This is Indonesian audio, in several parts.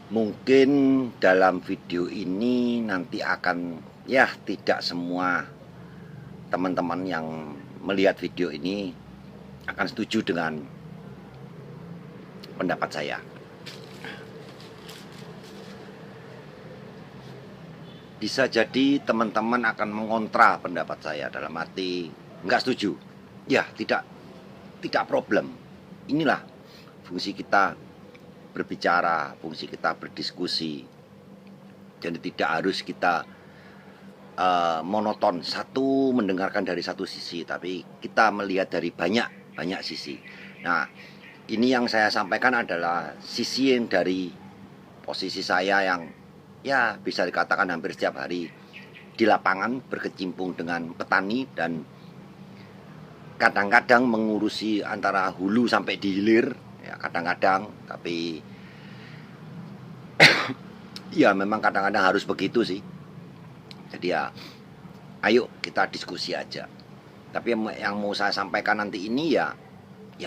Mungkin dalam video ini nanti akan tidak semua teman-teman yang melihat video ini akan setuju dengan pendapat saya. Bisa jadi teman-teman akan mengontra pendapat saya dalam arti nggak setuju. Ya, tidak problem. Inilah fungsi kita berbicara, fungsi kita berdiskusi. Jadi tidak harus kita monoton satu mendengarkan dari satu sisi, tapi kita melihat dari banyak sisi. Nah, ini yang saya sampaikan adalah sisi yang dari posisi saya yang bisa dikatakan hampir setiap hari di lapangan berkecimpung dengan petani dan kadang-kadang mengurusi antara hulu sampai di hilir, ya kadang-kadang, tapi ya memang kadang-kadang harus begitu sih. Jadi ya ayo kita diskusi aja. Tapi yang mau saya sampaikan nanti ini ya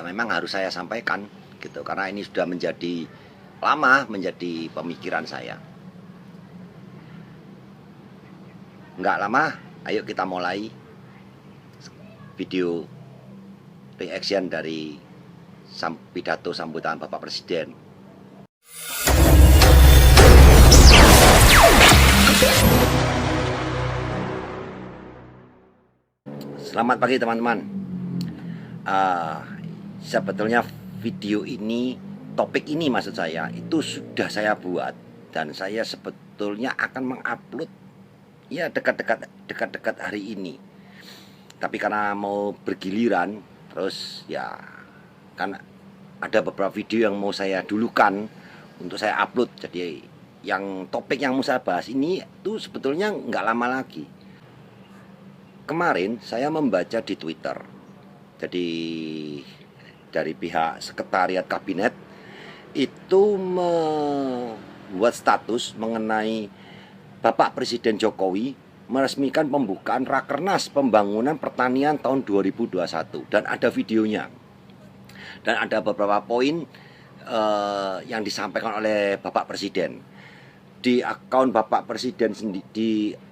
memang harus saya sampaikan gitu, karena ini sudah menjadi lama menjadi pemikiran saya. Nggak lama, ayo kita mulai video reaction dari pidato sambutan Bapak Presiden. Selamat pagi teman-teman. Sebetulnya video ini, topik ini maksud saya, itu sudah saya buat dan saya sebetulnya akan mengupload ya dekat-dekat hari ini. Tapi karena mau bergiliran, terus ya kan ada beberapa video yang mau saya dulukan untuk saya upload. Jadi yang topik yang mau saya bahas ini tuh sebetulnya nggak lama lagi. Kemarin saya membaca di Twitter, jadi dari pihak sekretariat kabinet itu membuat status mengenai Bapak Presiden Jokowi meresmikan pembukaan Rakernas Pembangunan Pertanian tahun 2021 dan ada videonya. Dan ada beberapa poin yang disampaikan oleh Bapak Presiden di akun Bapak Presiden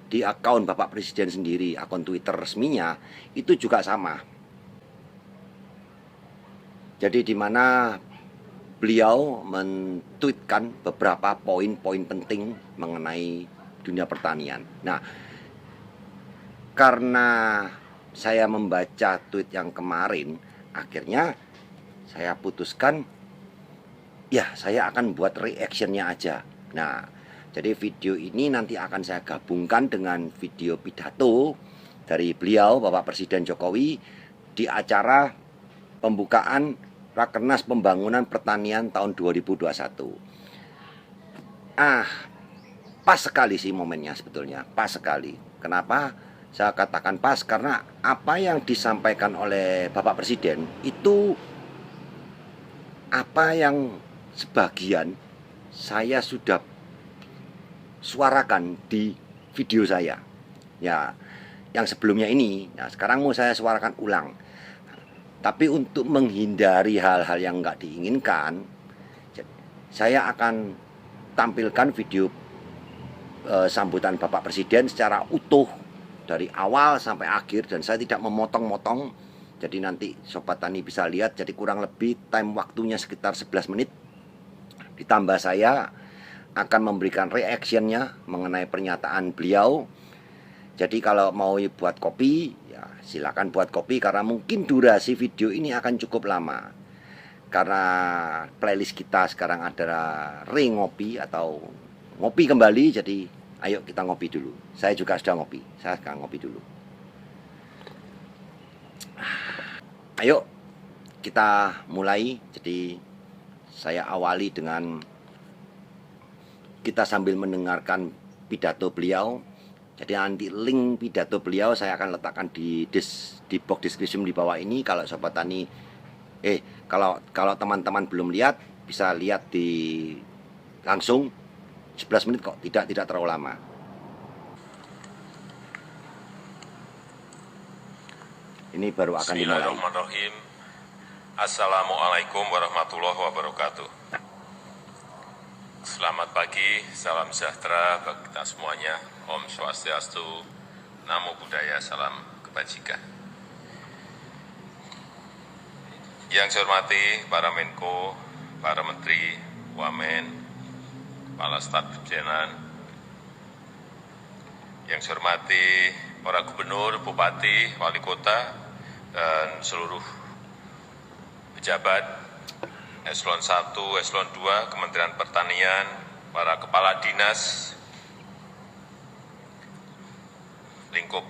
di akun Bapak Presiden sendiri, akun Twitter resminya itu juga sama. Jadi di mana beliau mentweetkan beberapa poin-poin penting mengenai dunia pertanian. Nah, karena saya membaca tweet yang kemarin, akhirnya saya putuskan saya akan buat reactionnya aja. Nah, jadi video ini nanti akan saya gabungkan dengan video pidato dari beliau Bapak Presiden Jokowi di acara pembukaan Rakernas Pembangunan Pertanian tahun 2021. Pas sekali sih momennya sebetulnya, pas sekali. Kenapa saya katakan pas? Karena apa yang disampaikan oleh Bapak Presiden itu apa yang sebagian saya sudah suarakan di video saya. Ya, yang sebelumnya ini. Nah, sekarang mau saya suarakan ulang. Tapi untuk menghindari hal-hal yang nggak diinginkan, saya akan tampilkan video sambutan Bapak Presiden secara utuh dari awal sampai akhir dan saya tidak memotong-motong. Jadi nanti Sobat Tani bisa lihat, jadi kurang lebih time waktunya sekitar 11 menit. Ditambah saya akan memberikan reactionnya mengenai pernyataan beliau. Jadi kalau mau buat kopi, ya silakan buat kopi karena mungkin durasi video ini akan cukup lama. Karena playlist kita sekarang adalah ring ngopi atau ngopi kembali, jadi ayo kita ngopi dulu. Saya juga sudah ngopi, saya sekarang ngopi dulu. Ayo kita mulai. Jadi saya awali dengan kita sambil mendengarkan pidato beliau. Jadi nanti link pidato beliau saya akan letakkan di box description di bawah ini. Kalau Sobat Tani kalau teman-teman belum lihat, bisa lihat di langsung 11 menit kok, tidak terlalu lama. Ini baru akan dimulai. Bismillahirrahmanirrahim. Assalamualaikum warahmatullahi wabarakatuh. Selamat pagi, salam sejahtera bagi kita semuanya. Om Swastiastu, Namo Buddhaya, salam kebajikan. Yang saya hormati para Menko, para Menteri, Wamen, Kepala Staf Kepresidenan. Yang saya hormati para Gubernur, Bupati, Wali Kota, dan seluruh pejabat Eselon 1, Eselon 2, Kementerian Pertanian, para kepala dinas, lingkup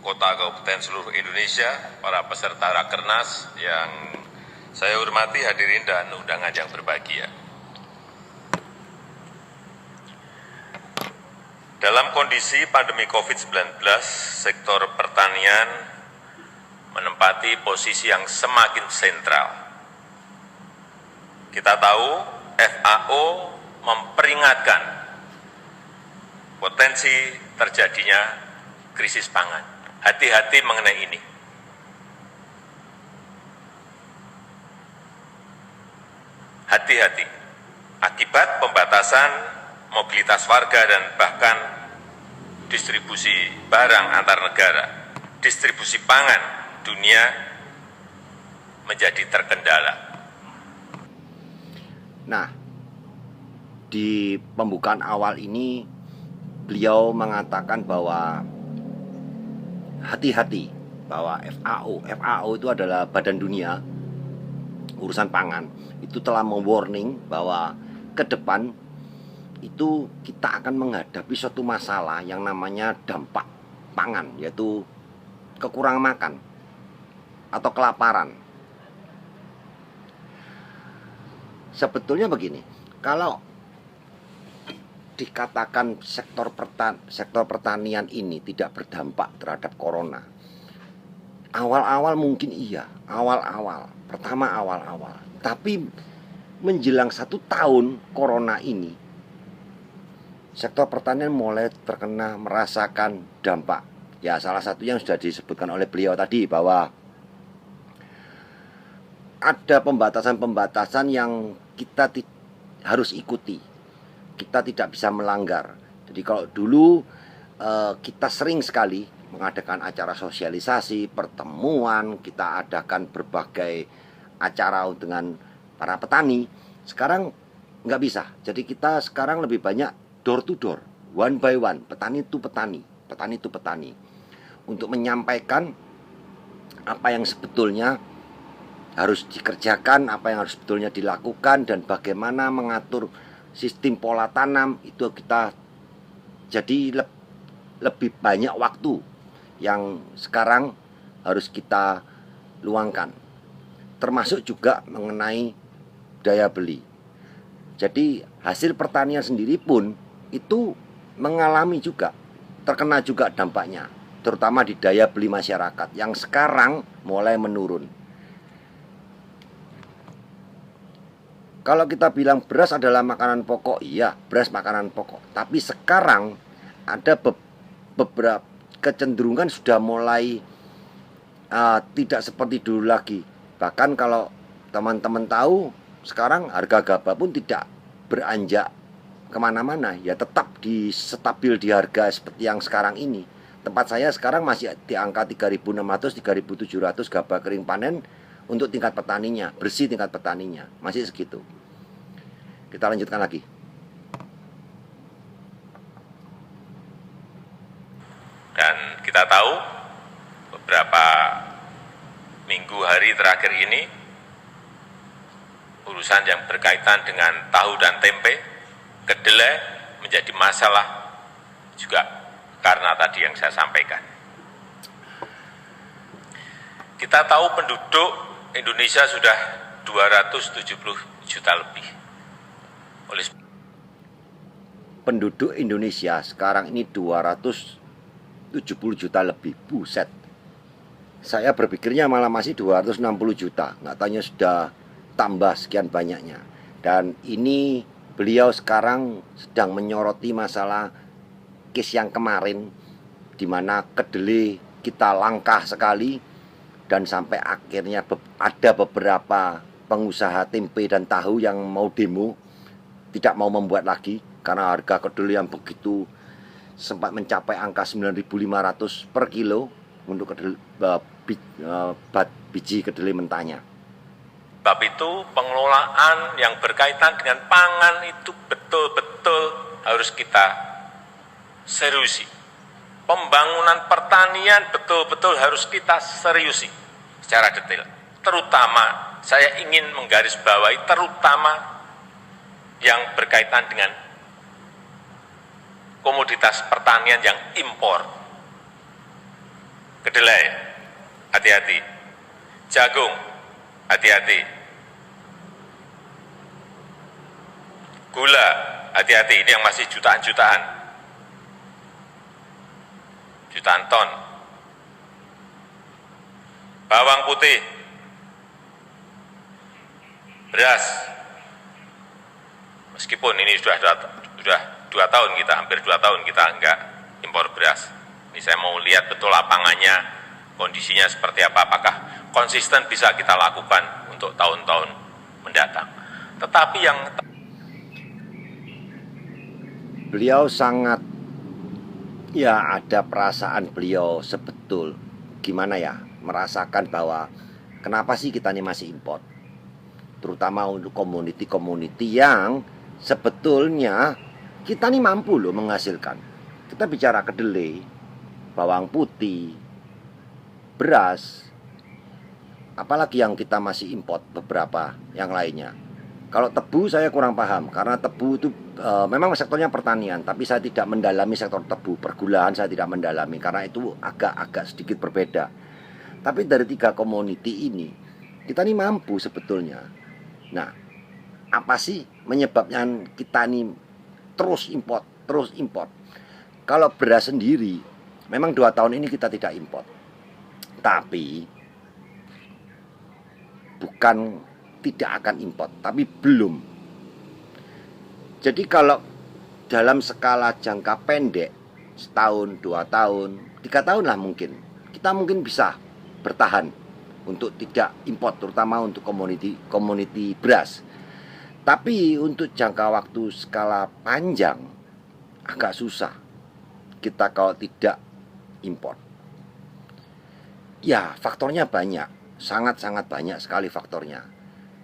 kota kabupaten seluruh Indonesia, para peserta Rakernas yang saya hormati, hadirin dan undangan yang berbahagia. Dalam kondisi pandemi COVID-19, sektor pertanian menempati posisi yang semakin sentral. Kita tahu FAO memperingatkan potensi terjadinya krisis pangan. Hati-hati mengenai ini. Hati-hati. Akibat pembatasan mobilitas warga dan bahkan distribusi barang antar negara, distribusi pangan dunia menjadi terkendala. Nah, di pembukaan awal ini beliau mengatakan bahwa hati-hati, bahwa FAO itu adalah Badan Dunia Urusan Pangan, itu telah mewarning bahwa ke depan itu kita akan menghadapi suatu masalah yang namanya dampak pangan, yaitu kekurangan makan atau kelaparan. Sebetulnya begini, kalau dikatakan sektor pertanian ini tidak berdampak terhadap corona, awal-awal mungkin iya, awal-awal, tapi menjelang 1 tahun corona ini, sektor pertanian mulai terkena merasakan dampak. Ya, salah satu yang sudah disebutkan oleh beliau tadi, bahwa ada pembatasan-pembatasan yang kita harus ikuti. Kita tidak bisa melanggar. Jadi kalau dulu kita sering sekali mengadakan acara sosialisasi, pertemuan, kita adakan berbagai acara dengan para petani. Sekarang nggak bisa. Jadi kita sekarang lebih banyak door to door, one by one, petani itu petani, untuk menyampaikan apa yang sebetulnya harus dikerjakan, apa yang harus sebetulnya dilakukan, dan bagaimana mengatur sistem pola tanam. Itu kita jadi lebih banyak waktu yang sekarang harus kita luangkan, termasuk juga mengenai daya beli. Jadi hasil pertanian sendiri pun itu mengalami juga, terkena juga dampaknya, terutama di daya beli masyarakat yang sekarang mulai menurun. Kalau kita bilang beras adalah makanan pokok, iya, beras makanan pokok. Tapi sekarang ada beberapa kecenderungan sudah mulai tidak seperti dulu lagi. Bahkan kalau teman-teman tahu, sekarang harga gabah pun tidak beranjak kemana-mana, ya tetap stabil di harga seperti yang sekarang ini. Tempat saya sekarang masih di angka 3.600, 3.700 gabah kering panen untuk tingkat petaninya, bersih tingkat petaninya, masih segitu. Kita lanjutkan lagi. Dan kita tahu beberapa minggu hari terakhir ini urusan yang berkaitan dengan tahu dan tempe, kedelai menjadi masalah juga karena tadi yang saya sampaikan. Kita tahu penduduk Indonesia sudah 270 juta lebih. Penduduk Indonesia sekarang ini 270 juta lebih. Buset. Saya berpikirnya malah masih 260 juta. Nggak tanya sudah tambah sekian banyaknya. Dan ini beliau sekarang sedang menyoroti masalah case yang kemarin, di mana kedelai kita langka sekali, dan sampai akhirnya ada beberapa pengusaha tempe dan tahu yang mau demo tidak mau membuat lagi karena harga kedelai yang begitu sempat mencapai angka 9.500 per kilo untuk biji kedelai mentahnya. Sebab itu pengelolaan yang berkaitan dengan pangan itu betul-betul harus kita seriusi. Pembangunan pertanian betul-betul harus kita seriusi secara detail. Terutama saya ingin menggarisbawahi terutama yang berkaitan dengan komoditas pertanian yang impor. Kedelai, hati-hati. Jagung, hati-hati. Gula, hati-hati. Ini yang masih jutaan-jutaan. Jutaan ton. Bawang putih. Beras. Meskipun ini sudah 2 tahun kita, hampir 2 tahun kita enggak impor beras. Ini saya mau lihat betul lapangannya, kondisinya seperti apa, apakah konsisten bisa kita lakukan untuk tahun-tahun mendatang. Tetapi yang beliau sangat, ya ada perasaan beliau sebetul, gimana ya, merasakan bahwa kenapa sih kita ini masih impor. Terutama untuk komoditi-komoditi yang sebetulnya kita ini mampu loh menghasilkan. Kita bicara kedelai, bawang putih, beras, apalagi yang kita masih import beberapa yang lainnya. Kalau tebu saya kurang paham, karena tebu itu memang sektornya pertanian, tapi saya tidak mendalami sektor tebu. Pergulahan saya tidak mendalami, karena itu agak sedikit berbeda. Tapi dari 3 komoditi ini, kita ini mampu sebetulnya. Nah, apa sih menyebabkan kita ini terus import? Kalau beras sendiri, memang 2 tahun ini kita tidak import. Tapi bukan tidak akan import, tapi belum. Jadi kalau dalam skala jangka pendek, setahun, 2 tahun, 3 tahun lah mungkin, kita mungkin bisa bertahan untuk tidak import, terutama untuk komoditi beras. Tapi untuk jangka waktu skala panjang agak susah kita kalau tidak import. Ya, faktornya banyak, sangat-sangat banyak sekali faktornya,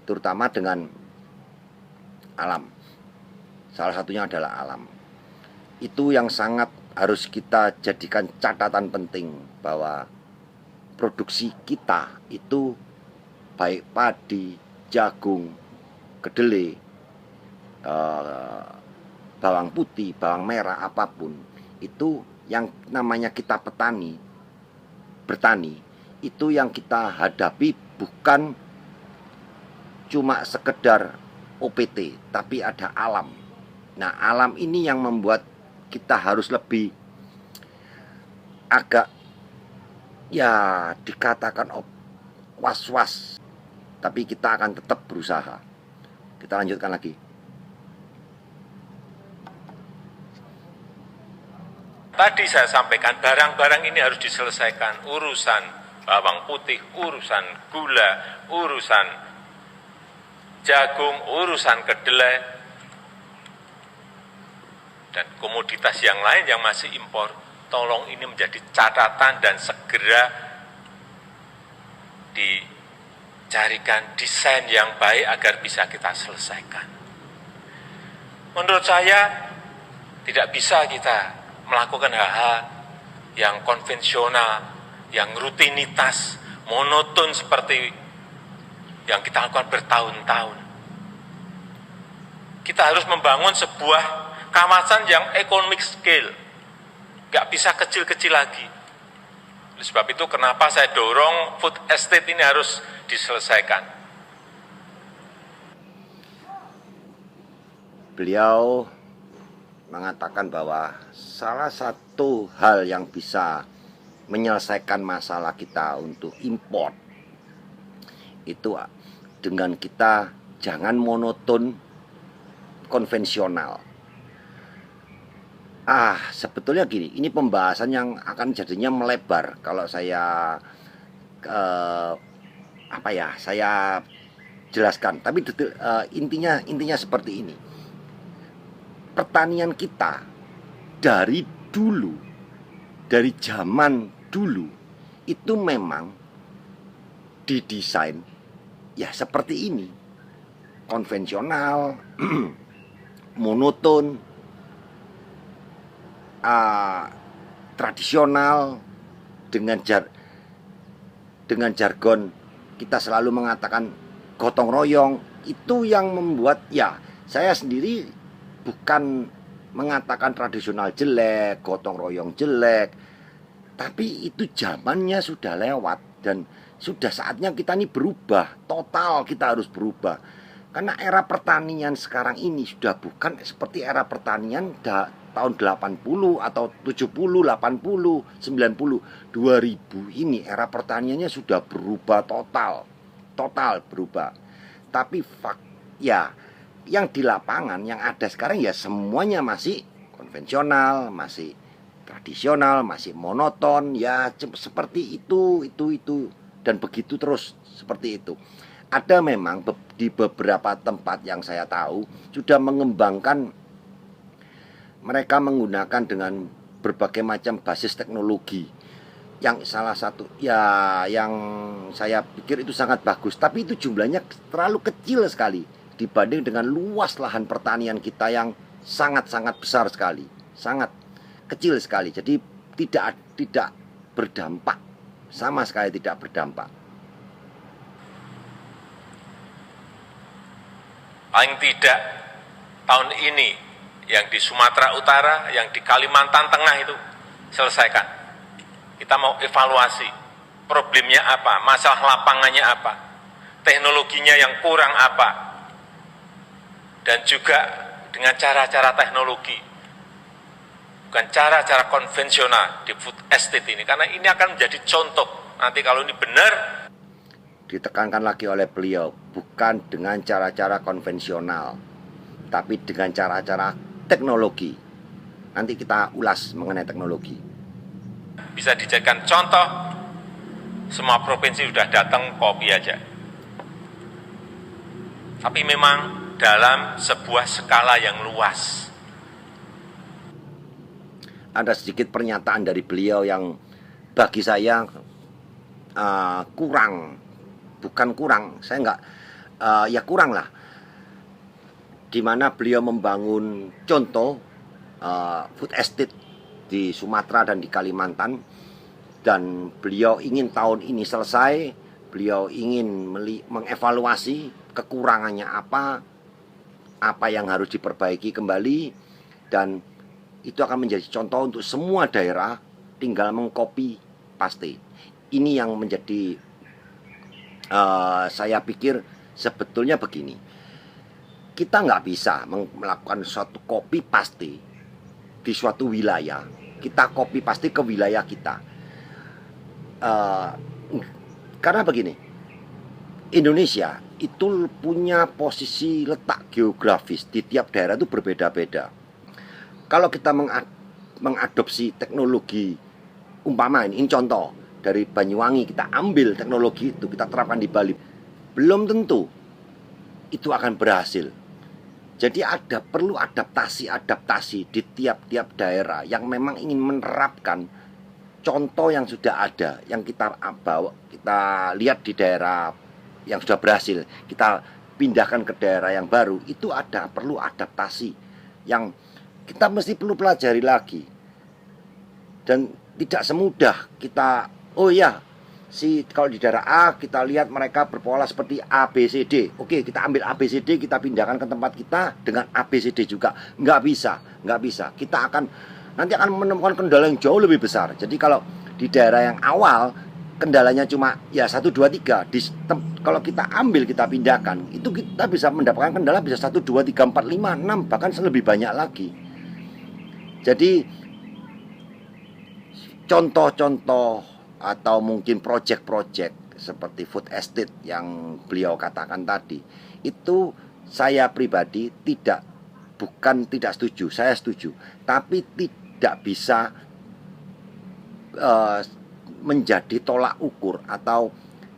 terutama dengan alam. Salah satunya adalah alam. Itu yang sangat harus kita jadikan catatan penting, bahwa produksi kita itu baik padi, jagung, kedelai, bawang putih, bawang merah, apapun itu yang namanya kita bertani, itu yang kita hadapi bukan cuma sekedar OPT, tapi ada alam. Nah, alam ini yang membuat kita harus lebih agak, ya dikatakan was-was, tapi kita akan tetap berusaha. Kita lanjutkan lagi. tadi saya sampaikan, barang-barang ini harus diselesaikan. Urusan bawang putih, urusan gula, urusan jagung, urusan kedelai, dan komoditas yang lain yang masih impor. Tolong ini menjadi catatan dan segera dicarikan desain yang baik agar bisa kita selesaikan. Menurut saya tidak bisa kita melakukan hal-hal yang konvensional, yang rutinitas, monoton seperti yang kita lakukan bertahun-tahun. Kita harus membangun sebuah kawasan yang economic scale, nggak bisa kecil-kecil lagi. Oleh sebab itu kenapa saya dorong food estate ini harus diselesaikan. Beliau mengatakan bahwa salah satu hal yang bisa menyelesaikan masalah kita untuk import itu dengan kita jangan monoton konvensional. Sebetulnya gini, ini pembahasan yang akan jadinya melebar kalau saya saya jelaskan. Tapi intinya seperti ini. pertanian kita dari dulu, dari zaman dulu itu memang didesain ya seperti ini, konvensional, monoton, tradisional, dengan jargon kita selalu mengatakan gotong royong. Itu yang membuat ya saya sendiri bukan mengatakan tradisional jelek, gotong royong jelek, tapi itu zamannya sudah lewat dan sudah saatnya kita ini berubah. Total kita harus berubah. Karena era pertanian sekarang ini sudah bukan seperti era pertanian tahun 80 atau 70, 80, 90, 2000 ini. Era pertaniannya sudah berubah total. Total berubah. Tapi ya yang di lapangan yang ada sekarang ya semuanya masih konvensional, masih tradisional, masih monoton, ya seperti itu dan begitu terus seperti itu. Ada memang di beberapa tempat yang saya tahu sudah mengembangkan, mereka menggunakan dengan berbagai macam basis teknologi. Yang salah satu ya yang saya pikir itu sangat bagus, tapi itu jumlahnya terlalu kecil sekali dibanding dengan luas lahan pertanian kita yang sangat-sangat besar sekali, sangat kecil sekali. Jadi tidak berdampak, sama sekali tidak berdampak. Paling tidak tahun ini yang di Sumatera Utara, yang di Kalimantan Tengah itu selesaikan. Kita mau evaluasi problemnya apa, masalah lapangannya apa, teknologinya yang kurang apa, dan juga dengan cara-cara teknologi, bukan cara-cara konvensional di food estate ini, karena ini akan menjadi contoh nanti kalau ini benar. Ditekankan lagi oleh beliau, bukan dengan cara-cara konvensional, tapi dengan cara-cara teknologi. Nanti kita ulas mengenai teknologi. Bisa dijadikan contoh, semua provinsi sudah datang kopi aja. Tapi memang dalam sebuah skala yang luas. Ada sedikit pernyataan dari beliau yang bagi saya saya nggak ya kurang lah, dimana beliau membangun contoh food estate di Sumatera dan di Kalimantan, dan beliau ingin tahun ini selesai. Beliau ingin mengevaluasi kekurangannya apa yang harus diperbaiki kembali, dan itu akan menjadi contoh untuk semua daerah, tinggal mengcopy paste. Ini yang menjadi saya pikir sebetulnya begini, kita nggak bisa melakukan suatu copy paste di suatu wilayah, kita copy paste ke wilayah kita, karena begini, Indonesia itu punya posisi letak geografis di tiap daerah itu berbeda-beda. Kalau kita mengadopsi teknologi, umpama ini contoh dari Banyuwangi, kita ambil teknologi itu, kita terapkan di Bali, belum tentu itu akan berhasil. Jadi perlu adaptasi di tiap-tiap daerah yang memang ingin menerapkan contoh yang sudah ada, yang kita bawa, kita lihat di daerah yang sudah berhasil, kita pindahkan ke daerah yang baru. Itu perlu adaptasi yang kita mesti perlu pelajari lagi, dan tidak semudah kita kalau di daerah A kita lihat mereka berpola seperti ABCD, oke, kita ambil ABCD, kita pindahkan ke tempat kita dengan ABCD juga. Nggak bisa. Kita nanti akan menemukan kendala yang jauh lebih besar. Jadi kalau di daerah yang awal kendalanya cuma 1, 2, 3, kalau kita ambil, kita pindahkan, itu kita bisa mendapatkan kendala bisa 1, 2, 3, 4, 5, 6, bahkan lebih banyak lagi. Jadi contoh-contoh atau mungkin project-project seperti food estate yang beliau katakan tadi, itu saya pribadi tidak setuju. Saya setuju, tapi tidak bisa menjadi tolak ukur, atau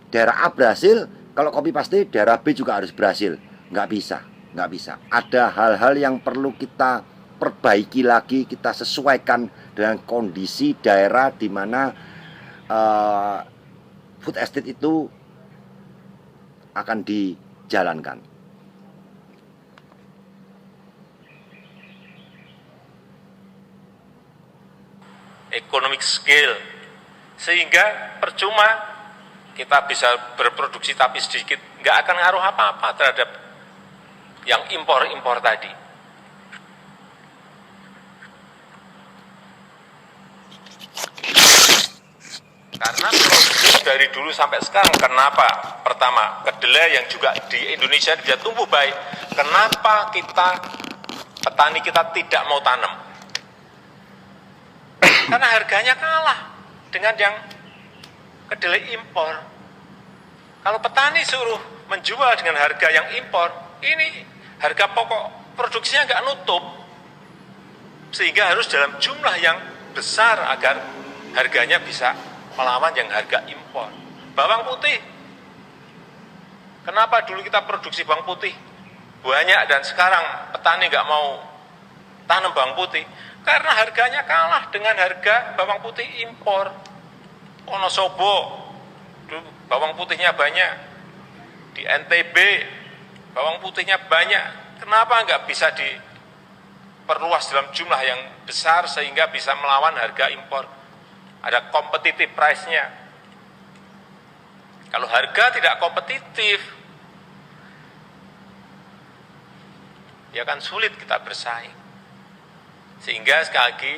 daerah A berhasil, kalau copy paste daerah B juga harus berhasil. Nggak bisa. Ada hal-hal yang perlu kita perbaiki lagi, kita sesuaikan dengan kondisi daerah di mana food estate itu akan dijalankan. Economic scale, sehingga percuma kita bisa berproduksi tapi sedikit, nggak akan ngaruh apa-apa terhadap yang impor-impor tadi. Karena produksi dari dulu sampai sekarang, kenapa? Pertama, kedelai yang juga di Indonesia dia tumbuh baik, kenapa petani kita tidak mau tanam? Karena harganya kalah dengan yang kedelai impor. Kalau petani suruh menjual dengan harga yang impor, ini harga pokok produksinya nggak nutup. Sehingga harus dalam jumlah yang besar agar harganya bisa melawan yang harga impor. Bawang putih, kenapa dulu kita produksi bawang putih banyak dan sekarang petani nggak mau tanam bawang putih? Karena harganya kalah dengan harga bawang putih impor. Wonosobo, bawang putihnya banyak. Di NTB, bawang putihnya banyak. Kenapa nggak bisa diperluas dalam jumlah yang besar sehingga bisa melawan harga impor? Ada competitive price-nya. Kalau harga tidak kompetitif, ya kan sulit kita bersaing. Sehingga sekali lagi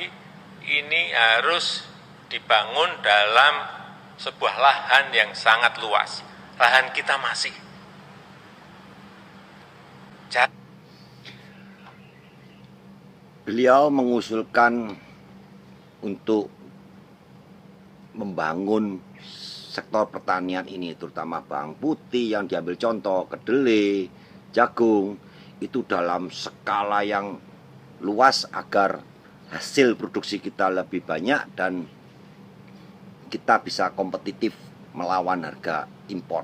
ini harus dibangun dalam sebuah lahan yang sangat luas. Lahan kita masih. Beliau mengusulkan untuk membangun sektor pertanian ini, terutama bawang putih yang diambil contoh, kedelai, jagung, itu dalam skala yang luas agar hasil produksi kita lebih banyak dan kita bisa kompetitif melawan harga impor.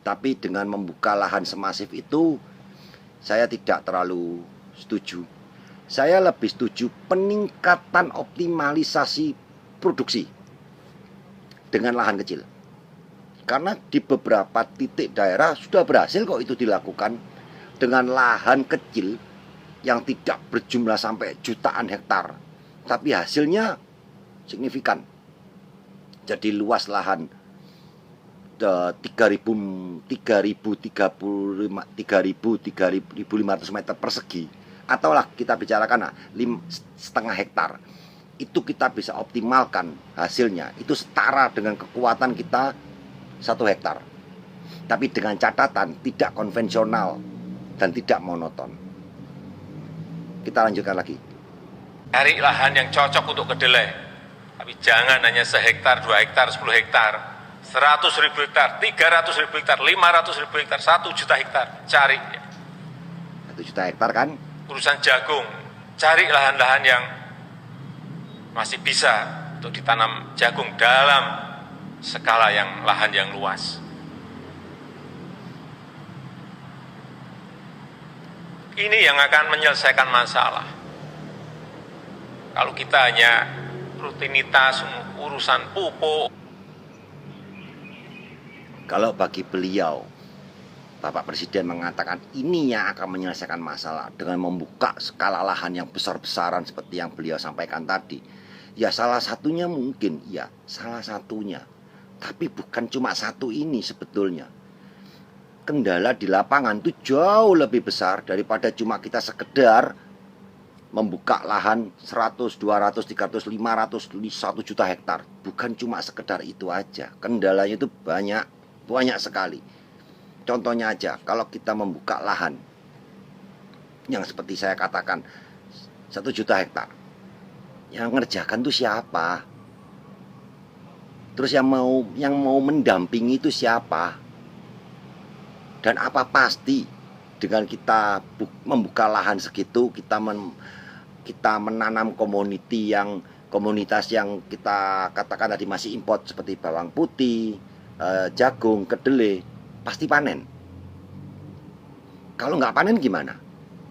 Tapi dengan membuka lahan semasif itu, saya tidak terlalu setuju. Saya lebih setuju peningkatan optimalisasi produksi dengan lahan kecil. Karena di beberapa titik daerah sudah berhasil kok itu dilakukan dengan lahan kecil yang tidak berjumlah sampai jutaan hektar, tapi hasilnya signifikan. Jadi luas lahan 3.500 meter persegi, atau lah kita bicarakan setengah hektar, itu kita bisa optimalkan hasilnya. Itu setara dengan kekuatan kita 1 hektar, tapi dengan catatan tidak konvensional dan tidak monoton. Kita lanjutkan lagi. Cari lahan yang cocok untuk kedelai. Tapi jangan hanya sehektar, 2 hektar, 10 hektar, 100.000 hektar, 300.000 hektar, 500.000 hektar, 1 juta hektar. Cari. 1 juta hektar kan? Urusan jagung, cari lahan-lahan yang masih bisa untuk ditanam jagung dalam skala yang lahan yang luas. Ini yang akan menyelesaikan masalah. Kalau kita hanya rutinitas urusan pupuk. Kalau bagi beliau, Bapak Presiden mengatakan ini yang akan menyelesaikan masalah dengan membuka skala lahan yang besar-besaran seperti yang beliau sampaikan tadi. Ya salah satunya mungkin, ya salah satunya. Tapi bukan cuma satu ini sebetulnya. Kendala di lapangan itu jauh lebih besar daripada cuma kita sekedar membuka lahan 100, 200, 300, 500, 1 juta hektar. Bukan cuma sekedar itu aja. Kendalanya itu banyak sekali. Contohnya aja, kalau kita membuka lahan yang seperti saya katakan 1 juta hektar, yang ngerjakan itu siapa? Terus yang mau mendampingi itu siapa? Dan apa pasti dengan kita membuka lahan segitu, kita menanam komunitas yang kita katakan tadi masih import seperti bawang putih, jagung, kedelai, pasti panen. Kalau nggak panen gimana?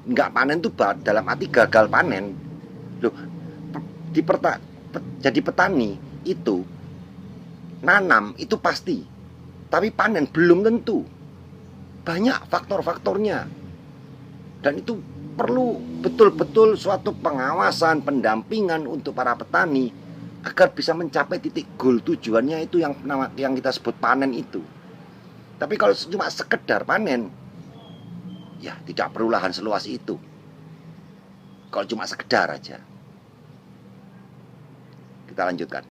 nggak panen tuh dalam arti gagal panen. Loh, jadi petani itu nanam itu pasti, tapi panen belum tentu. Banyak faktor-faktornya. Dan itu perlu betul-betul suatu pengawasan, pendampingan untuk para petani agar bisa mencapai titik goal tujuannya itu yang kita sebut panen itu. Tapi kalau cuma sekedar panen, ya tidak perlu lahan seluas itu. Kalau cuma sekedar aja. Kita lanjutkan.